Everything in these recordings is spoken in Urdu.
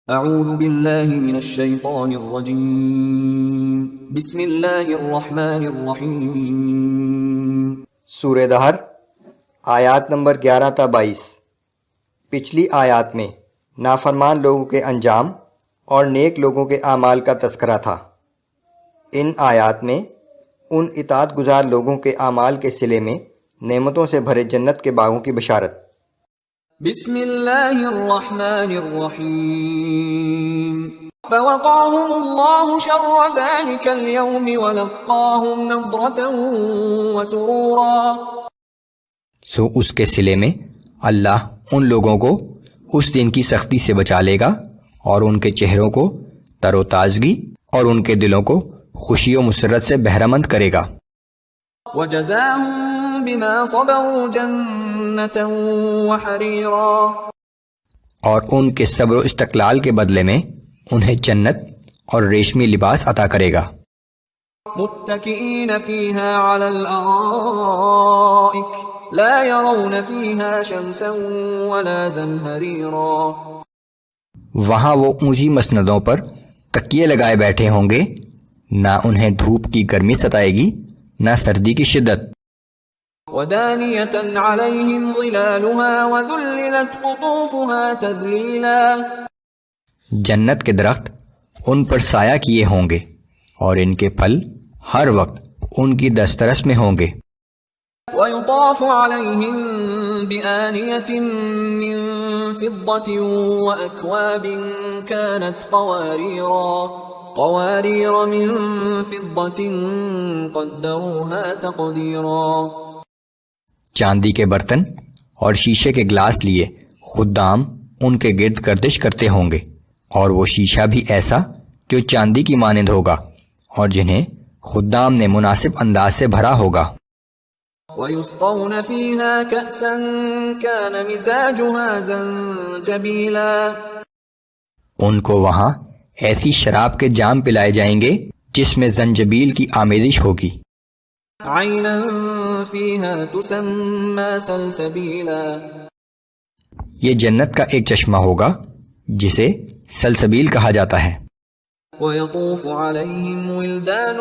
اعوذ باللہ من الشیطان الرجیم بسم اللہ الرحمن الرحیم۔ سورہ دہر آیات نمبر 11 تا 22۔ پچھلی آیات میں نافرمان لوگوں کے انجام اور نیک لوگوں کے اعمال کا تذکرہ تھا۔ ان آیات میں ان اطاعت گزار لوگوں کے اعمال کے صلے میں نعمتوں سے بھرے جنت کے باغوں کی بشارت۔ بسم اللہ الرحمن الرحیم۔ فوقاهم اللہ شر ذلک اليوم ولقاهم نضرة وسرورا۔ سو اس کے صلے میں اللہ ان لوگوں کو اس دن کی سختی سے بچا لے گا اور ان کے چہروں کو تر و تازگی اور ان کے دلوں کو خوشی و مسرت سے بہرہ مند کرے گا۔ وجزاهم بما صبروا جنة وحریرا۔ اور ان کے صبر و استقلال کے بدلے میں انہیں جنت اور ریشمی لباس عطا کرے گا۔ متکئین فیہا علی الارائک لا يرون فیہا شمسا ولا زمہریرا۔ وہاں وہ اونچی مسندوں پر تکیے لگائے بیٹھے ہوں گے، نہ انہیں دھوپ کی گرمی ستائے گی نہ سردی کی شدت۔ ودانیۃ علیہم ظلالها وذللت قطوفها تذلیلا۔ جنت کے درخت ان پر سایہ کیے ہوں گے اور ان کے پھل ہر وقت ان کی دسترس میں ہوں گے۔ وَيُطَافُ عَلَيْهِمْ بِآنِيَةٍ مِّن فِضَّةٍ وَأَكْوَابٍ كَانَتْ قَوَارِيرَ مِن فِضَّةٍ قَدَّرُوهَا تَقْدِيرًا۔ چاندی کے برتن اور شیشے کے گلاس لیے خدام ان کے گرد گردش کرتے ہوں گے، اور وہ شیشہ بھی ایسا جو چاندی کی مانند ہوگا اور جنہیں خدام نے مناسب انداز سے بھرا ہوگا۔ وَيُسْقَوْنَ فِيهَا كَأْسًا كَانَ مِزَاجُهَا زَنجَبِيلًا۔ ان کو وہاں ایسی شراب کے جام پلائے جائیں گے جس میں زنجبیل کی آمیزش ہوگی۔ عَيْنًا فِيهَا تُسَمَّى سَلْسَبِيلًا۔ یہ جنت کا ایک چشمہ ہوگا جسے سلسبیل کہا جاتا ہے۔ وَيَطُوفُ عَلَيْهِمْ وِلْدَانٌ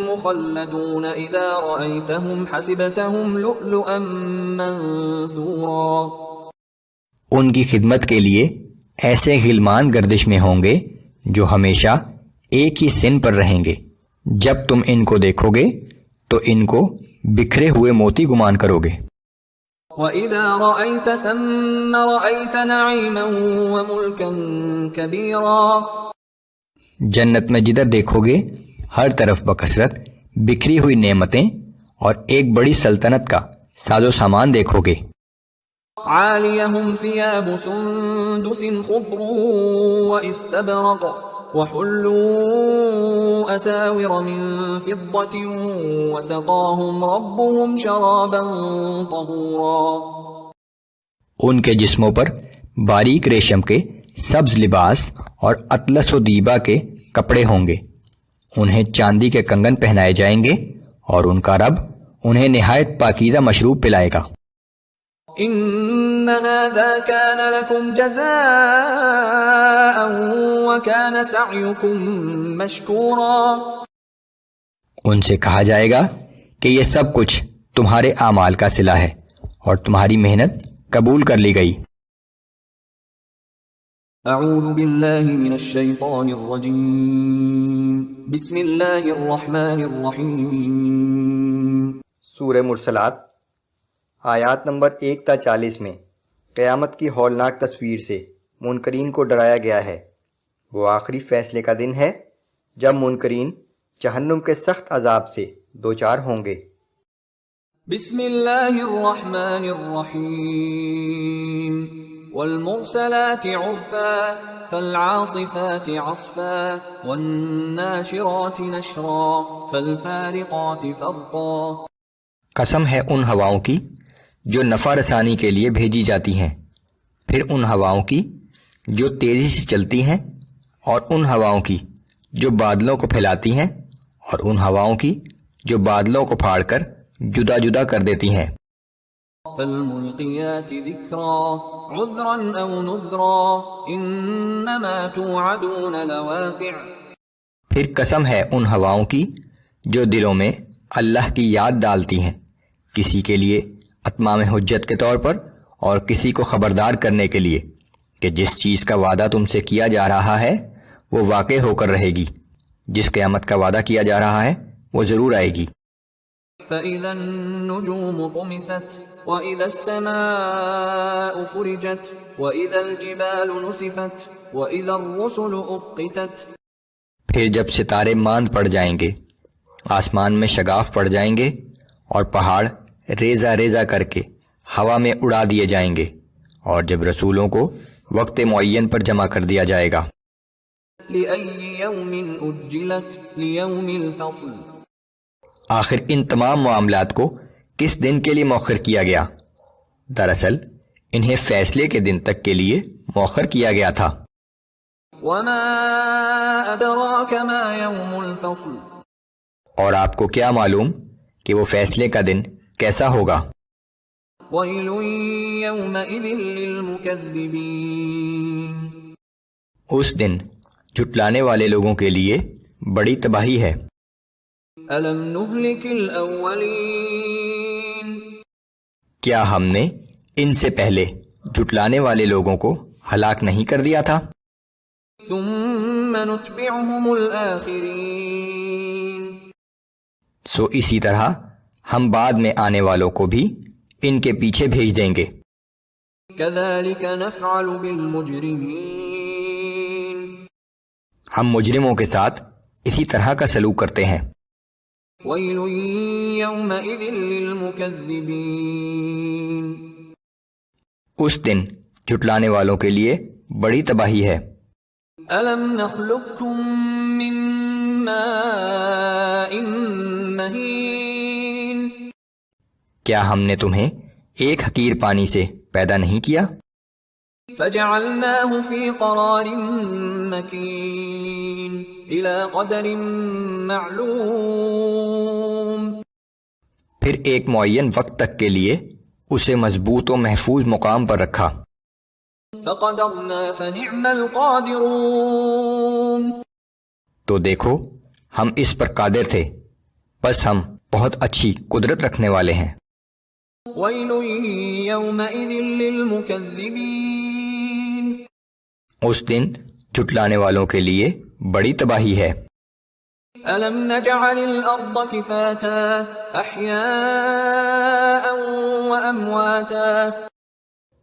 مُخَلَّدُونَ إِذَا رَأَيْتَهُمْ حَسِبْتَهُمْ لُؤْلُؤًا مَّنثُورًا۔ ان کی خدمت کے لیے ایسے غلمان گردش میں ہوں گے جو ہمیشہ ایک ہی سن پر رہیں گے، جب تم ان کو دیکھو گے تو ان کو بکھرے ہوئے موتی گمان کرو گے۔ وَإِذَا رَأَيْتَ ثَمَّ رَأَيْتَ نَعِيمًا وَمُلْكًا كَبِيرًا۔ جنت میں جدھر دیکھو گے ہر طرف بکثرت بکھری ہوئی نعمتیں اور ایک بڑی سلطنت کا ساز و سامان دیکھو گے۔ عَالِيَهُمْ ثِيَابُ سُندُسٍ خُضْرٌ وَإِسْتَبْرَقٌ وَحُلُّوا أَسَاوِرَ مِن فِضَّةٍ وَسَقَاهُمْ رَبُّهُمْ شَرَابًا طَهُورًا۔ ان کے جسموں پر باریک ریشم کے سبز لباس اور اطلس و دیبا کے کپڑے ہوں گے، انہیں چاندی کے کنگن پہنائے جائیں گے اور ان کا رب انہیں نہایت پاکیزہ مشروب پلائے گا۔ ان هذا كان لكم جزاء وكان سعيكم مشكورا۔ ان سے کہا جائے گا کہ یہ سب کچھ تمہارے اعمال کا صلہ ہے اور تمہاری محنت قبول کر لی گئی۔ اعوذ باللہ من الشیطان الرجیم بسم اللہ الرحمن الرحیم۔ سورہ مرسلات آیات نمبر 1 تا 40 میں قیامت کی ہولناک تصویر سے منکرین کو ڈرایا گیا ہے۔ وہ آخری فیصلے کا دن ہے جب منکرین جہنم کے سخت عذاب سے دوچار ہوں گے۔ بسم اللہ الرحمن الرحیم۔ والمرسلات عرفا فالعاصفات عصفا والناشرات نشرا فالفارقات فرقا۔ قسم ہے ان ہواؤں کی جو نفع رسانی کے لیے بھیجی جاتی ہیں، پھر ان ہواؤں کی جو تیزی سے چلتی ہیں، اور ان ہواؤں کی جو بادلوں کو پھیلاتی ہیں، اور ان ہواؤں کی جو بادلوں کو پھاڑ کر جدا جدا کر دیتی ہیں۔ فالملقيات ذكرا عذرا أو نذرا إن إنما توعدون لواقع. پھر قسم ہے ان ہواؤں کی جو دلوں میں اللہ کی یاد ڈالتی ہیں، کسی کے لیے اتمام حجت کے طور پر اور کسی کو خبردار کرنے کے لیے کہ جس چیز کا وعدہ تم سے کیا جا رہا ہے وہ واقع ہو کر رہے گی، جس قیامت کا وعدہ کیا جا رہا ہے وہ ضرور آئے گی۔ فإذا النجوم طمست وإذا السماء فرجت وإذا الجبال نسفت وإذا الرسل أقتت. پھر جب ستارے ماند پڑ جائیں گے، آسمان میں شگاف پڑ جائیں گے اور پہاڑ ریزہ ریزہ کر کے ہوا میں اڑا دیے جائیں گے، اور جب رسولوں کو وقت معین پر جمع کر دیا جائے گا۔ لأي يوم أجلت ليوم الفصل. آخر ان تمام معاملات کو کس دن کے لیے مؤخر کیا گیا؟ دراصل انہیں فیصلے کے دن تک کے لیے مؤخر کیا گیا تھا۔ وما أدراك ما يوم الفصل. اور آپ کو کیا معلوم کہ وہ فیصلے کا دن کیسا ہوگا؟ ويل يومئذ للمكذبين. اس دن جھٹلانے والے لوگوں کے لیے بڑی تباہی ہے۔ ألم نهلك الأولين. کیا ہم نے ان سے پہلے جھٹلانے والے لوگوں کو ہلاک نہیں کر دیا تھا؟ ثم نتبعهم الآخرين. سو اسی طرح ہم بعد میں آنے والوں کو بھی ان کے پیچھے بھیج دیں گے۔ كذلك نفعل بالمجرمين. ہم مجرموں کے ساتھ اسی طرح کا سلوک کرتے ہیں۔ ويل يومئذ للمكذبين. اس دن جھٹلانے والوں کے لیے بڑی تباہی ہے۔ ألم نخلقكم من ماء مهين. کیا ہم نے تمہیں ایک حقیر پانی سے پیدا نہیں کیا؟ فجعلناه في قرار مكين إلى قدر معلوم. پھر ایک معین وقت تک کے لیے اسے مضبوط و محفوظ مقام پر رکھا۔ فقدرنا فنعم القادرون. تو دیکھو ہم اس پر قادر تھے، بس ہم بہت اچھی قدرت رکھنے والے ہیں۔ ويل يومئذ للمكذبين. اس دن جھٹلانے والوں کے لیے بڑی تباہی ہے۔ ألم نجعل الأرض كفاتا أحياء وأمواتا.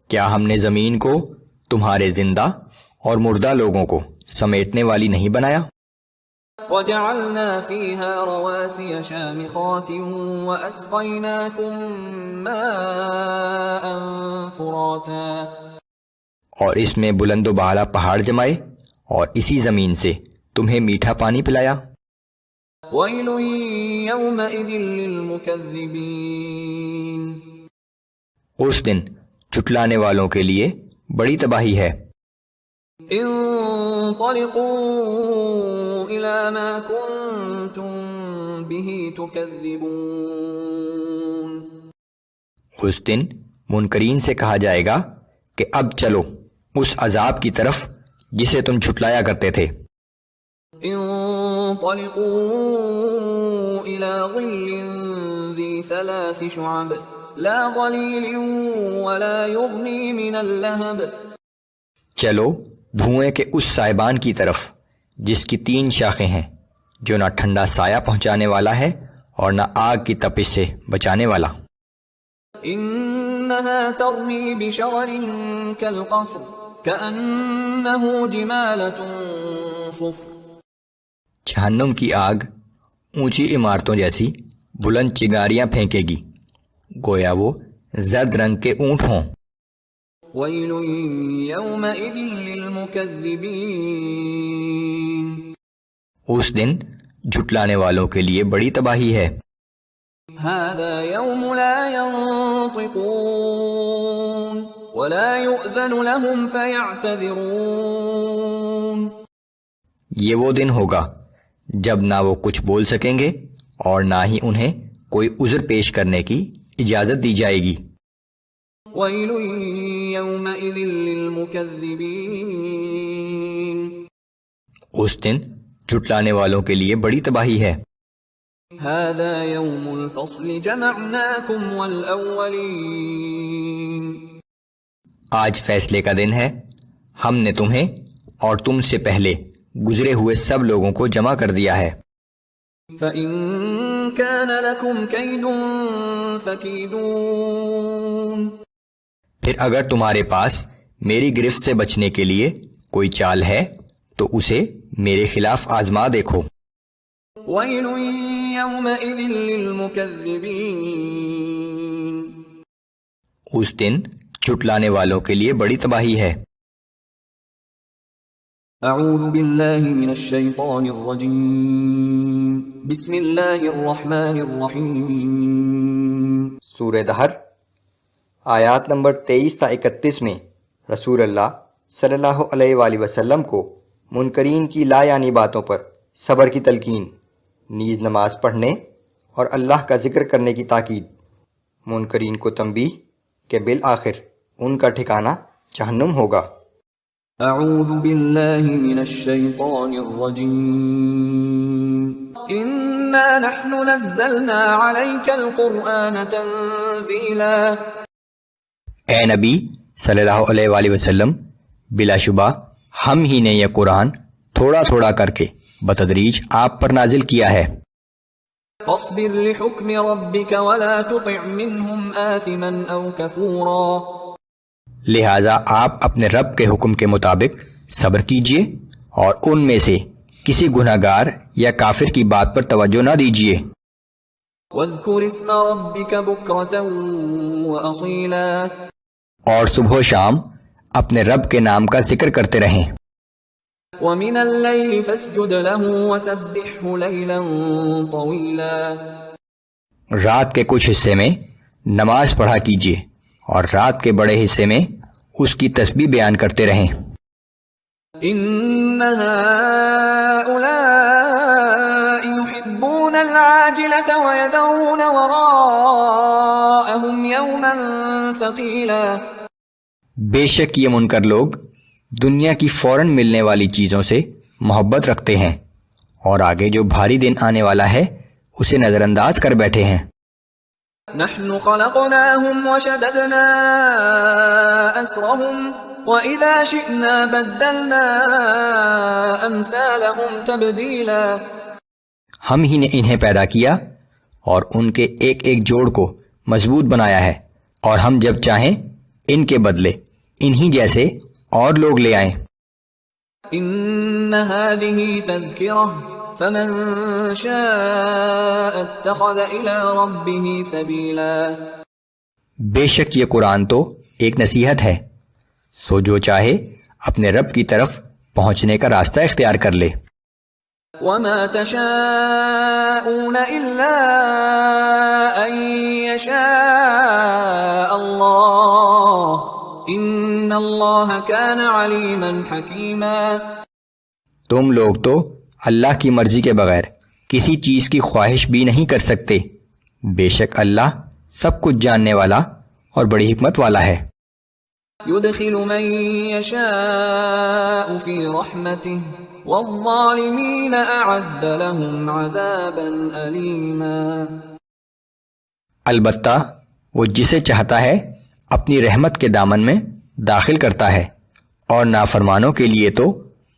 کیا ہم نے زمین کو تمہارے زندہ اور مردہ لوگوں کو سمیٹنے والی نہیں بنایا؟ وجعلنا فيها رواسي شامخات وأسقيناكم ماء فراتا. اور اس میں بلند و بالا پہاڑ جمائے اور اسی زمین سے تمہیں میٹھا پانی پلایا۔ ويل يومئذ للمكذبين. اس دن جھٹلانے والوں کے لیے بڑی تباہی ہے۔ انطلقوا إلى ما كنتم به تكذبون. اس دن منکرین سے کہا جائے گا کہ اب چلو اس عذاب کی طرف جسے تم جھٹلایا کرتے تھے۔ انطلقوا إلى ظل ذي 3 شعب لا ظليل ولا يغني من اللهب. چلو دھوئیں کے اس سائبان کی طرف جس کی 3 شاخیں ہیں، جو نہ ٹھنڈا سایہ پہنچانے والا ہے اور نہ آگ کی تپش سے بچانے والا۔ انها ترمی بشرر كالقصر كأنه جمالة صفر. جہنم کی آگ اونچی عمارتوں جیسی بلند چنگاریاں پھینکے گی، گویا وہ زرد رنگ کے اونٹ ہوں۔ ويل يومئذ للمكذبين. اس دن جھٹلانے والوں کے لیے بڑی تباہی ہے۔ هذا يوم لا ينطقون ولا يؤذن لهم فيعتذرون. یہ وہ دن ہوگا جب نہ وہ کچھ بول سکیں گے اور نہ ہی انہیں کوئی عذر پیش کرنے کی اجازت دی جائے گی۔ ويل يومئذ للمكذبين. اس دن جھٹلانے والوں کے لیے بڑی تباہی ہے۔ هذا يوم الفصل جمعناكم والأولين آج فیصلے کا دن ہے، ہم نے تمہیں اور تم سے پہلے گزرے ہوئے سب لوگوں کو جمع کر دیا ہے۔ فإن كان لكم كيد فكيدون پھر اگر تمہارے پاس میری گرفت سے بچنے کے لیے کوئی چال ہے تو اسے میرے خلاف آزما دیکھو۔ ويل يومئذ للمكذبين اس دن جھٹلانے والوں کے لیے بڑی تباہی ہے۔ اعوذ باللہ من الشیطان الرجیم بسم اللہ الرحمن الرحیم۔ سورہ دہر آیات نمبر 23 تا 31 میں رسول اللہ صلی اللہ علیہ وآلہ وسلم کو منکرین کی لا یعنی باتوں پر صبر کی تلقین، نیز نماز پڑھنے اور اللہ کا ذکر کرنے کی تاکید، منکرین کو تنبیہ کہ بالآخر ان کا ٹھکانہ جہنم ہوگا۔ اعوذ باللہ من الشیطان الرجیم انا نحن نزلنا علیک القرآن تنزیلا۔ اے نبی صلی اللہ علیہ وآلہ وسلم، بلا شبہ ہم ہی نے یہ قرآن تھوڑا تھوڑا کر کے بتدریج آپ پر نازل کیا ہے۔ فاصبر لحکم ربک ولا تطع منہم آثما او کفورا۔ لہٰذا آپ اپنے رب کے حکم کے مطابق صبر کیجئے اور ان میں سے کسی گنہگار یا کافر کی بات پر توجہ نہ دیجئے۔ واذکر اسم ربک بکرة واصیلا۔ اور صبح و شام اپنے رب کے نام کا ذکر کرتے رہیں۔ ومن اللیل فاسجد له وسبحه لیلا طویلا۔ رات کے کچھ حصے میں نماز پڑھا کیجئے اور رات کے بڑے حصے میں اس کی تسبیح بیان کرتے رہیں۔ ان هؤلاء يحبون العاجلة ويذرون وراءهم يوما ثقيلا۔ بے شک یہ منکر لوگ دنیا کی فوراً ملنے والی چیزوں سے محبت رکھتے ہیں اور آگے جو بھاری دن آنے والا ہے اسے نظر انداز کر بیٹھے ہیں۔ نحن خلقناهم وشددنا أسرهم وإذا شئنا بدلنا أمثالهم تبديلا۔ ہم ہی نے انہیں پیدا کیا اور ان کے ایک ایک جوڑ کو مضبوط بنایا ہے، اور ہم جب چاہیں ان کے بدلے انہی جیسے اور لوگ لے آئیں۔ ان هذه تذکرہ فمن شاء اتخذ الى ربه سبیلا۔ بے شک یہ قرآن تو ایک نصیحت ہے، سو جو چاہے اپنے رب کی طرف پہنچنے کا راستہ اختیار کر لے۔ وما تشاءون الا ان يشاء اللہ ان اللہ کان علیما حکیما۔ تم لوگ تو اللہ کی مرضی کے بغیر کسی چیز کی خواہش بھی نہیں کر سکتے، بے شک اللہ سب کچھ جاننے والا اور بڑی حکمت والا ہے۔ يدخل من يشاء في رحمته والظالمين اعد لهم عذابا أليما۔ البتہ وہ جسے چاہتا ہے اپنی رحمت کے دامن میں داخل کرتا ہے، اور نافرمانوں کے لیے تو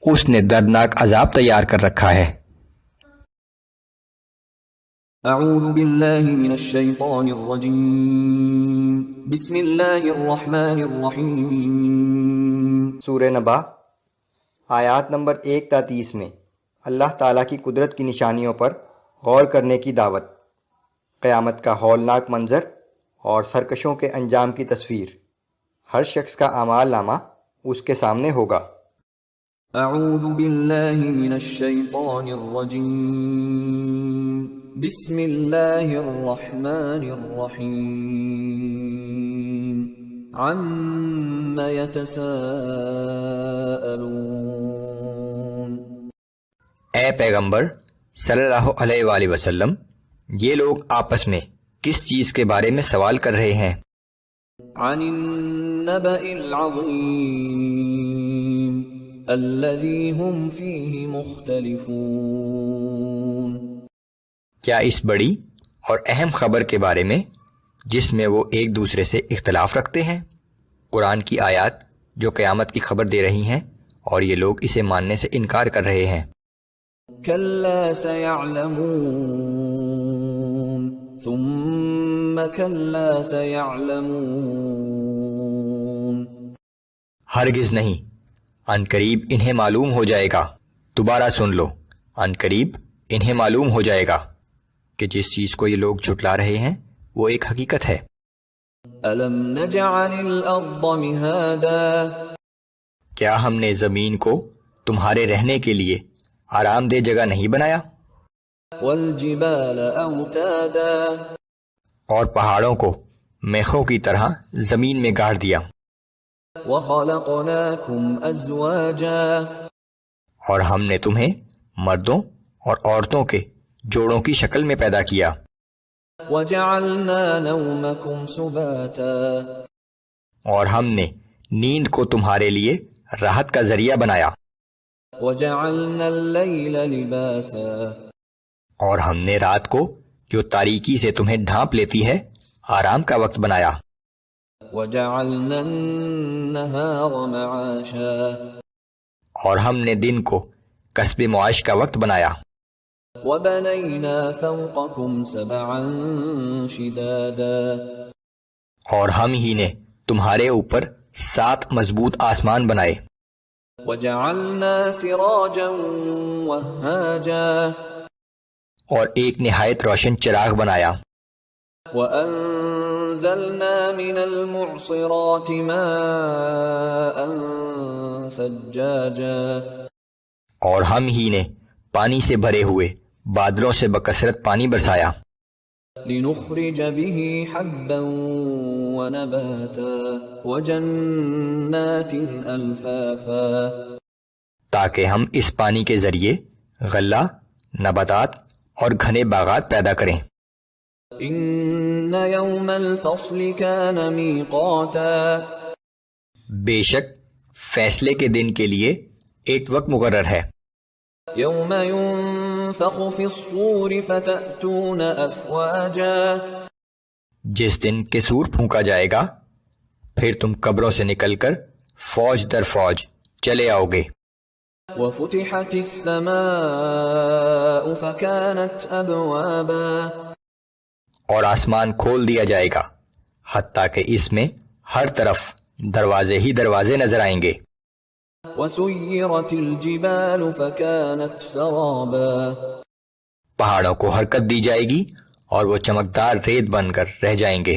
اس نے دردناک عذاب تیار کر رکھا ہے۔ اعوذ باللہ من الشیطان الرجیم بسم اللہ الرحمن الرحیم۔ سورہ نبا آیات نمبر 1 تا 30 میں اللہ تعالیٰ کی قدرت کی نشانیوں پر غور کرنے کی دعوت، قیامت کا ہولناک منظر اور سرکشوں کے انجام کی تصویر۔ ہر شخص کا اعمال نامہ اس کے سامنے ہوگا۔ اعوذ باللہ من الشیطان الرجیم بسم اللہ الرحمن الرحیم عم یتساءلون۔ اے پیغمبر صلی اللہ علیہ وآلہ وسلم، یہ لوگ آپس میں کس چیز کے بارے میں سوال کر رہے ہیں؟ عن النبأ العظیم، الذي هم فيه مختلفون. کیا اس بڑی اور اہم خبر کے بارے میں جس میں وہ ایک دوسرے سے اختلاف رکھتے ہیں؟ قرآن کی آیات جو قیامت کی خبر دے رہی ہیں اور یہ لوگ اسے ماننے سے انکار کر رہے ہیں. كلا سيعلمون ثم كلا سيعلمون. ہرگز نہیں، ان قریب انہیں معلوم ہو جائے گا. دوبارہ سن لو، ان قریب انہیں معلوم ہو جائے گا کہ جس چیز کو یہ لوگ جھٹلا رہے ہیں وہ ایک حقیقت ہے. ألم نجعل الأرض مهادا. کیا ہم نے زمین کو تمہارے رہنے کے لیے آرام دہ جگہ نہیں بنایا؟ والجبال أوتادا. اور پہاڑوں کو میخوں کی طرح زمین میں گاڑ دیا. وخلقناكم أزواجا. اور ہم نے تمہیں مردوں اور عورتوں کے جوڑوں کی شکل میں پیدا کیا. وجعلنا نومكم سباتا. اور ہم نے نیند کو تمہارے لیے راحت کا ذریعہ بنایا. وجعلنا الليل لباسا. اور ہم نے رات کو جو تاریکی سے تمہیں ڈھانپ لیتی ہے آرام کا وقت بنایا. وجعلنا النهار معاشا. اور ہم نے دن کو کسب معاش کا وقت بنایا. وبنينا فوقكم سبعا شدادا. اور ہم ہی نے تمہارے اوپر 7 مضبوط آسمان بنائے. وجعلنا سراجا وهاجا. اور ایک نہایت روشن چراغ بنایا. وأنزلنا من المعصرات ماء ثجاجا. اور ہم ہی نے پانی سے بھرے ہوئے بادلوں سے بکثرت پانی برسایا. لنخرج به حبا ونباتا وجنات الفافا. تاکہ ہم اس پانی کے ذریعے غلہ، نباتات اور گھنے باغات پیدا کریں. ان يوم الفصل كان ميقاتا. بے شک فیصلے کے دن کے لیے ایک وقت مقرر ہے. يوم ينفخ في الصور فتأتون أفواجا. جس دن کہ سور پھونکا جائے گا پھر تم قبروں سے نکل کر فوج در فوج چلے آؤ گے. وفتحت السماء فكانت أبوابا. اور آسمان کھول دیا جائے گا حتیٰ کہ اس میں ہر طرف دروازے ہی دروازے نظر آئیں گے. وسيرت الجبال فكانت سرابا. پہاڑوں کو حرکت دی جائے گی اور وہ چمکدار ریت بن کر رہ جائیں گے.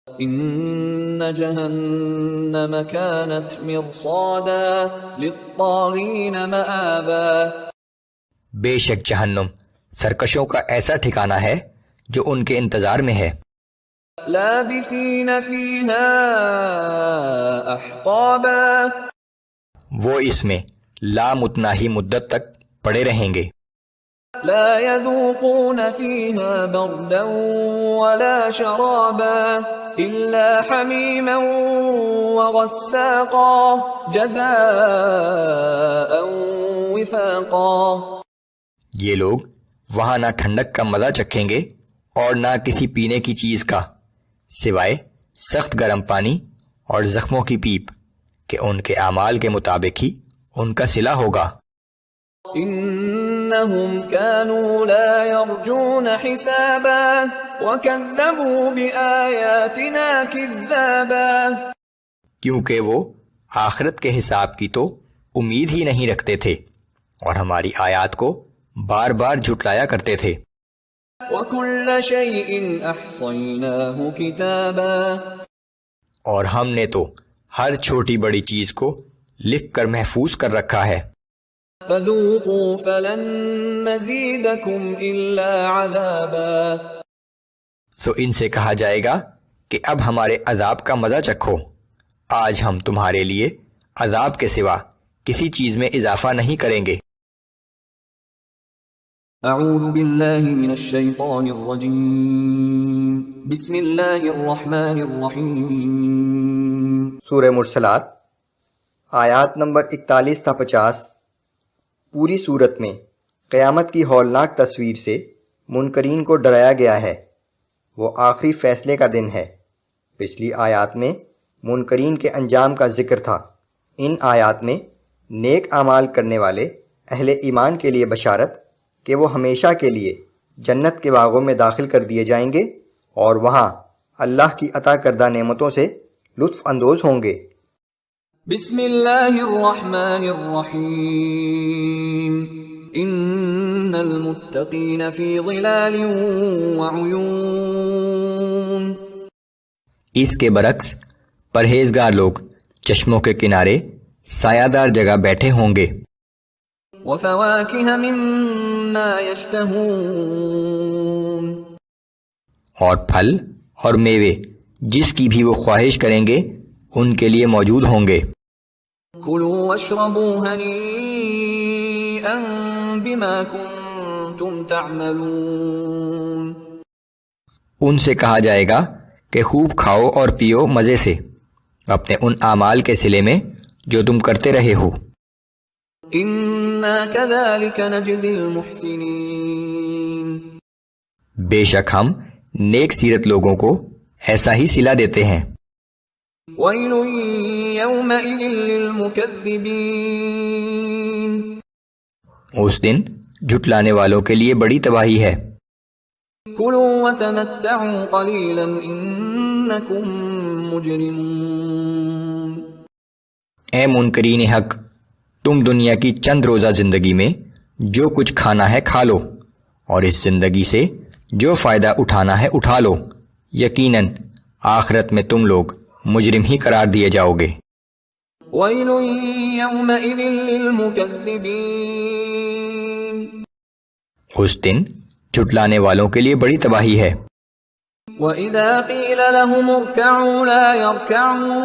ان جهنم كانت مرصادا للطاغين مآبا. بے شک جہنم سرکشوں کا ایسا ٹھکانہ ہے جو ان کے انتظار میں ہے. لابثين فيها احقابا. وہ اس میں لامتناہی مدت تک پڑے رہیں گے. لا يذوقون فيها بردا ولا شرابا إلا حميما وغساقا جزاء وفاقا. یہ لوگ وہاں نہ ٹھنڈک کا مزہ چکھیں گے اور نہ کسی پینے کی چیز کا سوائے سخت گرم پانی اور زخموں کی پیپ کہ ان کے اعمال کے مطابق ہی ان کا صلہ ہوگا. انہم كانوا لا يرجون حسابا وكذبوا بآیاتنا کذابا. کیونکہ وہ آخرت کے حساب کی تو امید ہی نہیں رکھتے تھے اور ہماری آیات کو بار بار جھٹلایا کرتے تھے. وكل شيء احصيناه كتابا. اور ہم نے تو ہر چھوٹی بڑی چیز کو لکھ کر محفوظ کر رکھا ہے. فذوقوا فلن نزيدكم الا عذابا. سو ان سے کہا جائے گا کہ اب ہمارے عذاب کا مزہ چکھو. آج ہم تمہارے لیے عذاب کے سوا کسی چیز میں اضافہ نہیں کریں گے. اعوذ باللہ من الشیطان الرجیم. بسم اللہ الرحمن الرحیم. سورہ مرسلات آیات نمبر 41 تا 50 پوری صورت میں قیامت کی ہولناک تصویر سے منکرین کو ڈرایا گیا ہے۔ وہ آخری فیصلے کا دن ہے۔ پچھلی آیات میں منکرین کے انجام کا ذکر تھا۔ ان آیات میں نیک اعمال کرنے والے اہل ایمان کے لیے بشارت کہ وہ ہمیشہ کے لیے جنت کے باغوں میں داخل کر دیے جائیں گے اور وہاں اللہ کی عطا کردہ نعمتوں سے لطف اندوز ہوں گے۔ بسم اللہ الرحمن الرحیم ان المتقین فی ظلال وعیون۔ اس کے برعکس پرہیزگار لوگ چشموں کے کنارے سایہ دار جگہ بیٹھے ہوں گے۔ وفواکہ مما یشتہون، اور پھل اور میوے جس کی بھی وہ خواہش کریں گے ان کے لیے موجود ہوں گے۔ کلوا واشربوا ہنیئا بما کنتم تعملون۔ ان سے کہا جائے گا کہ خوب کھاؤ اور پیو مزے سے اپنے ان اعمال کے صلے میں جو تم کرتے رہے ہو۔ انا کذالک نجزی المحسنین، بے شک ہم نیک سیرت لوگوں کو ایسا ہی صلہ دیتے ہیں۔ ویل یومئذ للمکذبین، اس دن جھٹلانے والوں کے لیے بڑی تباہی ہے۔ کلوا وتمتعوا قلیلا انکم مجرمون۔ اے منکرین حق، تم دنیا کی چند روزہ زندگی میں جو کچھ کھانا ہے کھا لو اور اس زندگی سے جو فائدہ اٹھانا ہے اٹھا لو، یقیناً آخرت میں تم لوگ مجرم ہی قرار دیے جاؤ گے۔ ویل یومئذ للمکذبین، اس دن جھٹلانے والوں کے لیے بڑی تباہی ہے۔ وَإِذَا قِيلَ لَهُمُ ارْكَعُوا لَا يَرْكَعُونَ،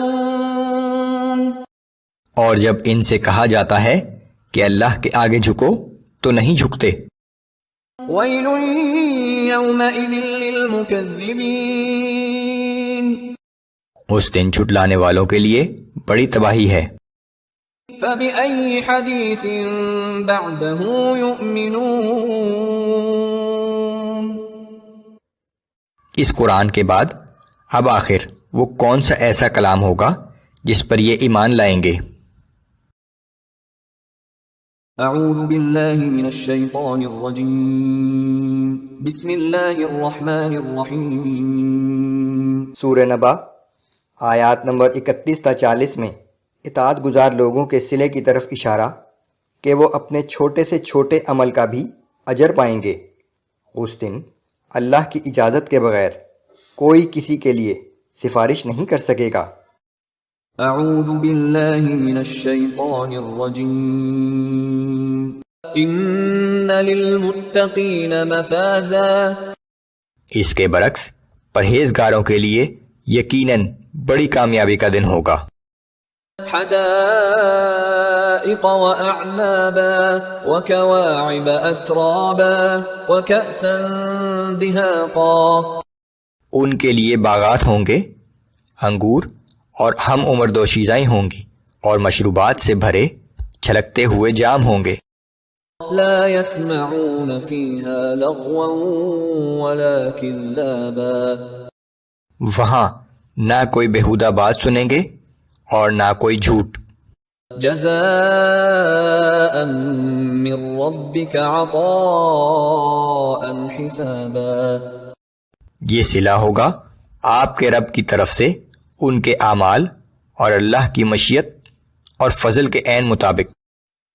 اور جب ان سے کہا جاتا ہے کہ اللہ کے آگے جھکو تو نہیں جھکتے۔ وَيْلٌ يَوْمَئِذٍ لِّلْمُكَذِّبِينَ، اس دن جھٹلانے والوں کے لیے بڑی تباہی ہے۔ فَبِأَيِّ حَدِيثٍ بَعْدَهُ يُؤْمِنُونَ، اس قرآن کے بعد اب آخر وہ کون سا ایسا کلام ہوگا جس پر یہ ایمان لائیں گے؟ اعوذ باللہ من الشیطان الرجیم، بسم اللہ الرحمن الرحیم۔ سورہ نبا آیات نمبر 31 تا 40 میں اطاعت گزار لوگوں کے صلے کی طرف اشارہ کہ وہ اپنے چھوٹے سے چھوٹے عمل کا بھی اجر پائیں گے۔ اس دن اللہ کی اجازت کے بغیر کوئی کسی کے لیے سفارش نہیں کر سکے گا۔ اعوذ باللہ من الشیطان الرجیم، ان للمتقین مفازا، اس کے برعکس پرہیزگاروں کے لیے یقیناً بڑی کامیابی کا دن ہوگا۔ حدائق واعنابا وکواعب اترابا وکأسا دہاقا، ان کے لیے باغات ہوں گے، انگور اور ہم عمر دوشیزائیں ہوں گی اور مشروبات سے بھرے چھلکتے ہوئے جام ہوں گے۔ لا يسمعون فيها لغوا ولا كذابا، وہاں نہ کوئی بےہودہ بات سنیں گے اور نہ کوئی جھوٹ۔ جزاء من ربك عطاء حسابا، یہ صلہ ہوگا آپ کے رب کی طرف سے ان کے اعمال اور اللہ کی مشیت اور فضل کے عین مطابق۔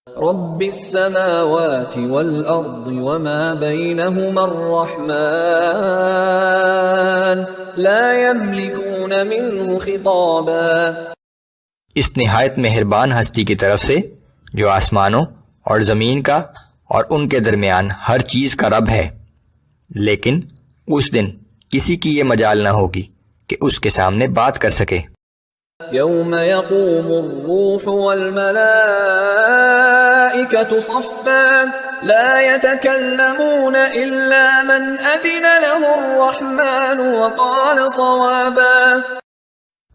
رب السماوات والأرض وما بينهما الرحمن لا يملكون منه خطابا، اس نہایت مہربان ہستی کی طرف سے جو آسمانوں اور زمین کا اور ان کے درمیان ہر چیز کا رب ہے، لیکن اس دن کسی کی یہ مجال نہ ہوگی کہ اس کے سامنے بات کر سکے۔ یوم یقوم الروح والملائکۃ صفا لا يتكلمون الا من اذن له الرحمن وقال صوابا،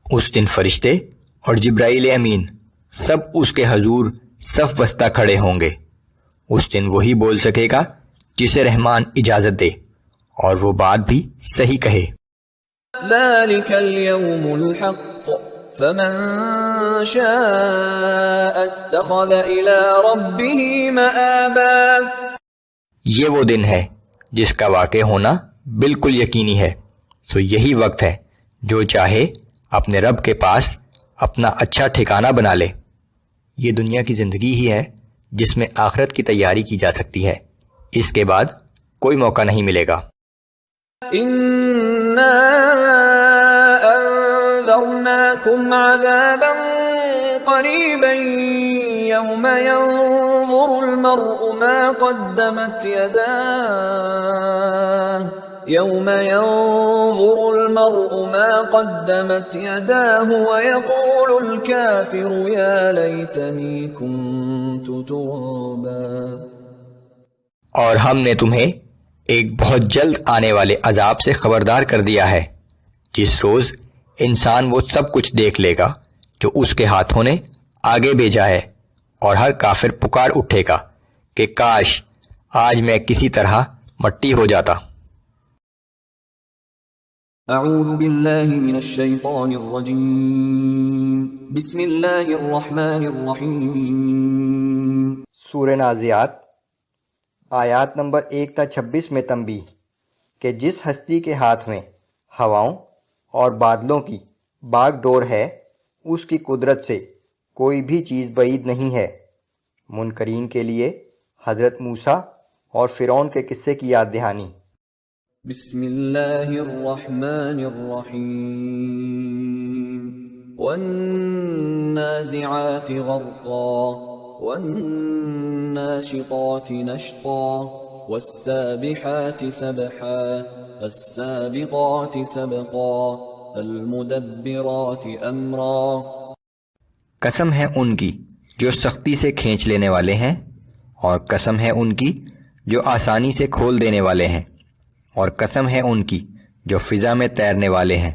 اس دن فرشتے اور جبرائیل امین سب اس کے حضور صف وسطہ کھڑے ہوں گے۔ اس دن وہی بول سکے گا جسے رحمان اجازت دے، اور وہ بات بھی صحیح کہے۔ ذلك اليوم الحق فمن شاء اتخذ الى ربه مآبا۔ یہ وہ دن ہے جس کا واقع ہونا بالکل یقینی ہے، تو یہی وقت ہے جو چاہے اپنے رب کے پاس اپنا اچھا ٹھکانہ بنا لے۔ یہ دنیا کی زندگی ہی ہے جس میں آخرت کی تیاری کی جا سکتی ہے، اس کے بعد کوئی موقع نہیں ملے گا۔ انا انذرناکم عذابا قریبا یوم ينظر المرء ما قدمت يداه ويقول الكافر يا ليتني كنت ترابا۔ اور ہم نے تمہیں ایک بہت جلد آنے والے عذاب سے خبردار کر دیا ہے، جس روز انسان وہ سب کچھ دیکھ لے گا جو اس کے ہاتھوں نے آگے بھیجا ہے، اور ہر کافر پکار اٹھے گا کہ کاش آج میں کسی طرح مٹی ہو جاتا۔ اعوذ باللہ من الشیطان الرجیم، بسم اللہ الرحمن الرحیم۔ سورہ نازعات آیات نمبر 1 تا 26 میں تنبیہ کہ جس ہستی کے ہاتھ میں ہواؤں اور بادلوں کی باغ ڈور ہے، اس کی قدرت سے کوئی بھی چیز بعید نہیں ہے۔ منکرین کے لیے حضرت موسیٰ اور فرعون کے قصے کی یاد دہانی۔ بسم اللہ الرحمن الرحیم، والنازعات غرقا والناشطات نشطا والسابحات سبحا فالسابقات سبقا فالمدبرات امرا۔ قسم ہے ان کی جو سختی سے کھینچ لینے والے ہیں، اور قسم ہے ان کی جو آسانی سے کھول دینے والے ہیں، اور قسم ہے ان کی جو فضا میں تیرنے والے ہیں،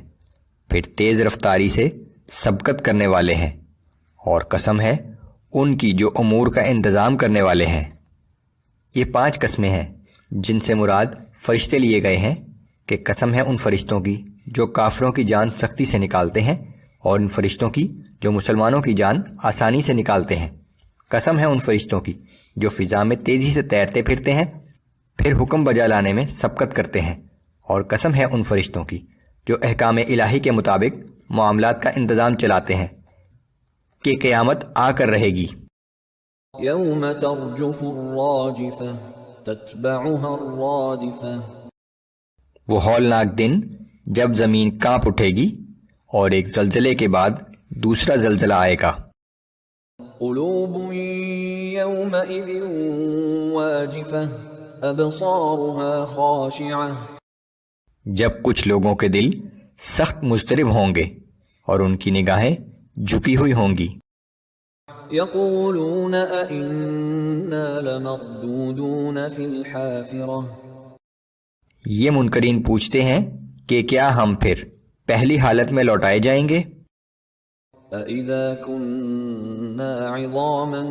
پھر تیز رفتاری سے سبقت کرنے والے ہیں، اور قسم ہے ان کی جو امور کا انتظام کرنے والے ہیں۔ یہ 5 قسمیں ہیں جن سے مراد فرشتے لیے گئے ہیں، کہ قسم ہے ان فرشتوں کی جو کافروں کی جان سختی سے نکالتے ہیں، اور ان فرشتوں کی جو مسلمانوں کی جان آسانی سے نکالتے ہیں۔ قسم ہے ان فرشتوں کی جو فضا میں تیزی سے تیرتے پھرتے ہیں، پھر حکم بجا لانے میں سبقت کرتے ہیں، اور قسم ہے ان فرشتوں کی جو احکام الہی کے مطابق معاملات کا انتظام چلاتے ہیں کہ قیامت آ کر رہے گی۔ یوم ترجف الراجفہ تتبعها الرادفہ۔ وہ ہولناک دن جب زمین کانپ اٹھے گی، اور ایک زلزلے کے بعد دوسرا زلزلہ آئے گا۔ قلوب یومئذ واجفہ ابصارها خاشعہ۔ جب کچھ لوگوں کے دل سخت مضطرب ہوں گے، اور ان کی نگاہیں جھکی ہوئی ہوں گی۔ یقولون ائنا لمردودون فی الحافرہ۔ یہ منکرین پوچھتے ہیں کہ کیا ہم پھر پہلی حالت میں لوٹائے جائیں گے؟ اذا كنا عظاما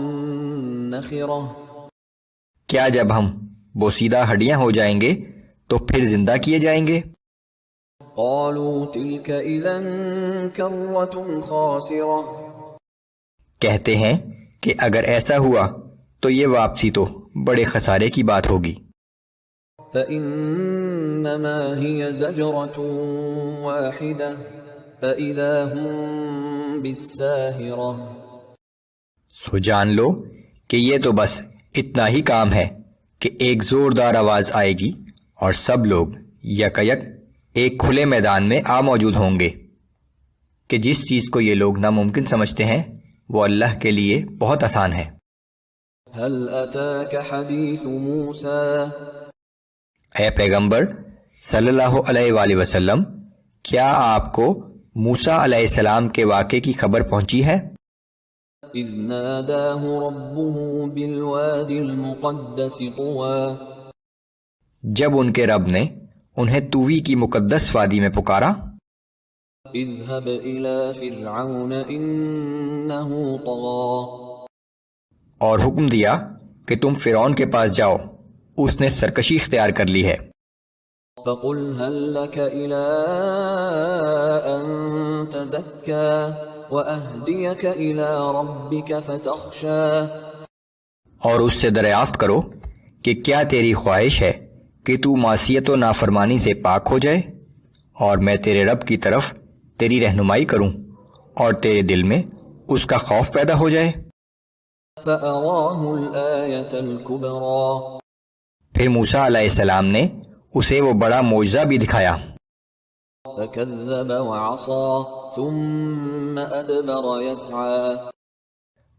نخرہ۔ کیا جب ہم بوسیدہ ہڈیاں ہو جائیں گے تو پھر زندہ کیے جائیں گے؟ قالوا تلك اذا کرۃ خاسرہ۔ کہتے ہیں کہ اگر ایسا ہوا تو یہ واپسی تو بڑے خسارے کی بات ہوگی۔ فإنما هي زجرة واحدة فإذا هم بالساهرة۔ سو جان لو کہ یہ تو بس اتنا ہی کام ہے کہ ایک زوردار آواز آئے گی، اور سب لوگ یکایک ایک کھلے میدان میں آ موجود ہوں گے، کہ جس چیز کو یہ لوگ ناممکن سمجھتے ہیں وہ اللہ کے لیے بہت آسان ہے۔ هل أتاك حديث موسى۔ اے پیغمبر صلی اللہ علیہ وآلہ وسلم، کیا آپ کو موسیٰ علیہ السلام کے واقعے کی خبر پہنچی ہے؟ اذ ناداه ربه بالوادي المقدس طوى۔ جب ان کے رب نے انہیں طوی کی مقدس وادی میں پکارا۔ اذهب إلى فرعون إنه طغى اور حکم دیا کہ تم فرعون کے پاس جاؤ، اس نے سرکشی اختیار کر لی ہے۔ فقل هل لك إلى أن تزكى وأهديك إلى ربك فتخشى، اور اس سے دریافت کرو کہ کیا تیری خواہش ہے کہ تو معصیت و نافرمانی سے پاک ہو جائے اور میں تیرے رب کی طرف تیری رہنمائی کروں اور تیرے دل میں اس کا خوف پیدا ہو جائے۔ فأراه الآية الكبرى، پھر موسیٰ علیہ السلام نے اسے وہ بڑا معجزہ بھی دکھایا۔ فكذب وعصى ثم أدبر يسعى،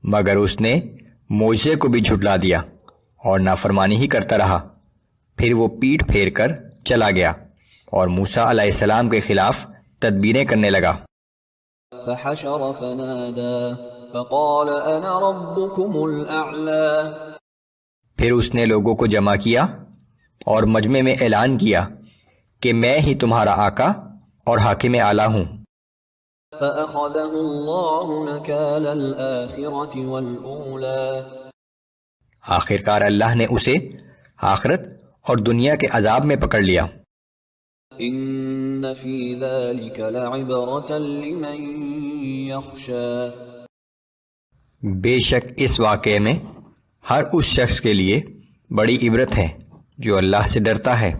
مگر اس نے معجزے کو بھی جھٹلا دیا اور نافرمانی ہی کرتا رہا، پھر وہ پیٹھ پھیر کر چلا گیا اور موسیٰ علیہ السلام کے خلاف تدبیریں کرنے لگا۔ فحشر فنادى فقال أنا ربكم الأعلى، پھر اس نے لوگوں کو جمع کیا اور مجمع میں اعلان کیا کہ میں ہی تمہارا آقا اور حاکم اعلیٰ ہوں۔ فأخذه الله نكال الآخرة والأولى، آخر کار اللہ نے اسے آخرت اور دنیا کے عذاب میں پکڑ لیا۔ إن في ذلك لعبرة لمن يخشى، بے شک اس واقعے میں ہر اس شخص کے لیے بڑی عبرت ہے جو اللہ سے ڈرتا ہے۔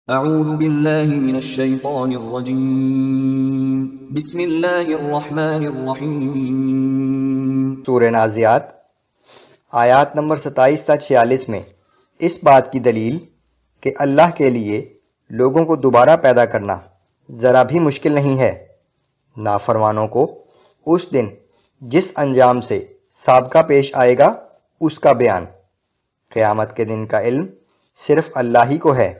اعوذ باللہ من الشیطان الرجیم، بسم اللہ الرحمن الرحیم۔ سورہ نازعات آیات نمبر 27 تا 46 میں اس بات کی دلیل کہ اللہ کے لیے لوگوں کو دوبارہ پیدا کرنا ذرا بھی مشکل نہیں ہے، نافرمانوں کو اس دن جس انجام سے سابقہ پیش آئے گا اس کا بیان۔ قیامت کے دن کا علم صرف اللہ ہی کو ہے۔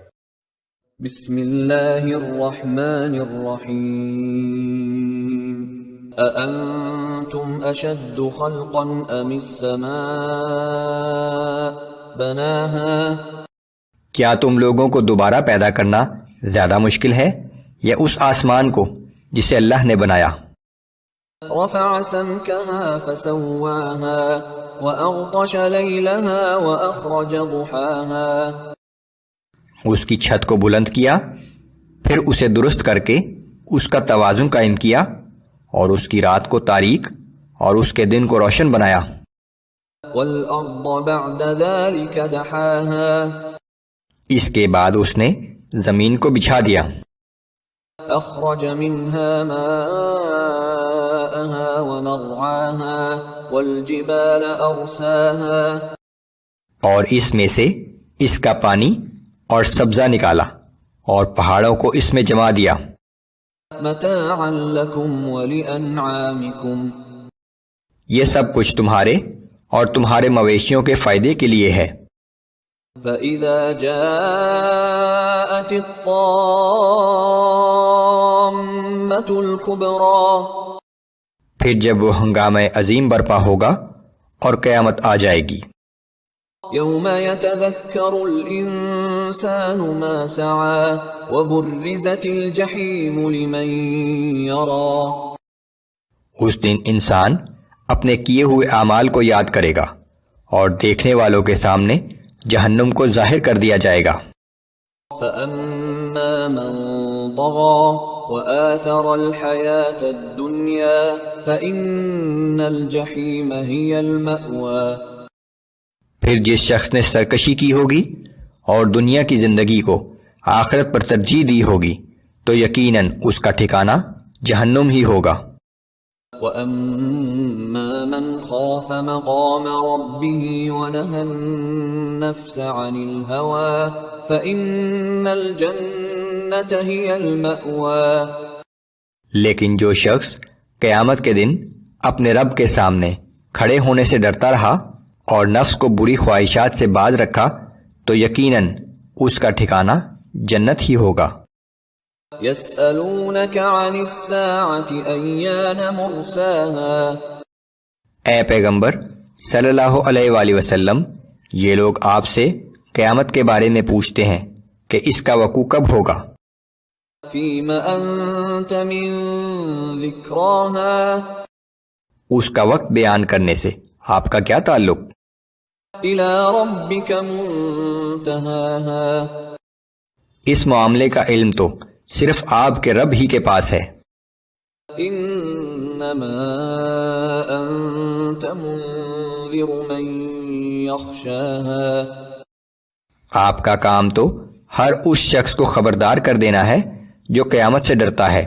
بسم اللہ الرحمن الرحیم، اَأَنْتُمْ أَشَدُّ خَلْقًا أَمِ السَّمَاءُ بَنَاهَا، کیا تم لوگوں کو دوبارہ پیدا کرنا زیادہ مشکل ہے یا اس آسمان کو جسے اللہ نے بنایا؟ رفع سمكها فسواها وأغطش ليلها وأخرج ضحاها، اس کی چھت کو بلند کیا، پھر اسے درست کر کے اس کا توازن قائم کیا اور اس کی رات کو تاریک اور اس کے دن کو روشن بنایا۔ والأرض بعد ذلك دحاها، اس کے بعد اس نے زمین کو بچھا دیا، أخرج منها ماءها ومرعاها والجبال أرساها، اور اس میں سے اس کا پانی اور سبزہ نکالا اور پہاڑوں کو اس میں جما دیا۔ متاعا لكم ولأنعامكم، یہ سب کچھ تمہارے اور تمہارے مویشیوں کے فائدے کے لیے ہے۔ فإذا جاءت الطامة الكبرى، پھر جب وہ ہنگامہ عظیم برپا ہوگا اور قیامت آ جائے گی، يوم يتذكر الإنسان ما سعى وبرزت الجحيم لمن يرى، اس دن انسان اپنے کیے ہوئے اعمال کو یاد کرے گا اور دیکھنے والوں کے سامنے جہنم کو ظاہر کر دیا جائے گا۔ فأما من طغى وآثر الحياة الدنيا فإن الجحيم هي المأوى، پھر جس شخص نے سرکشی کی ہوگی اور دنیا کی زندگی کو آخرت پر ترجیح دی ہوگی تو یقیناً اس کا ٹھکانہ جہنم ہی ہوگا۔ وَأَمَّا مَنْ خَافَ مَقَامَ رَبِّهِ وَنَهَى النَّفْسَ عَنِ الْهَوَى فَإِنَّ الْجَنَّةَ هِيَ الْمَأْوَى، لیکن جو شخص قیامت کے دن اپنے رب کے سامنے کھڑے ہونے سے ڈرتا رہا اور نفس کو بری خواہشات سے باز رکھا تو یقیناً اس کا ٹھکانہ جنت ہی ہوگا۔ يَسْأَلُونَكَ عَنِ السَّاعَةِ أَيَّانَ مُرْسَاهَا، اے پیغمبر صلی اللہ علیہ وآلہ وسلم، یہ لوگ آپ سے قیامت کے بارے میں پوچھتے ہیں کہ اس کا وقوع کب ہوگا۔ فیم انت من ذکراها اس کا وقت بیان کرنے سے آپ کا کیا تعلق؟ الى ربک منتہاها اس معاملے کا علم تو صرف آپ کے رب ہی کے پاس ہے۔ انما انت منذر من یخشاها آپ کا کام تو ہر اس شخص کو خبردار کر دینا ہے جو قیامت سے ڈرتا ہے۔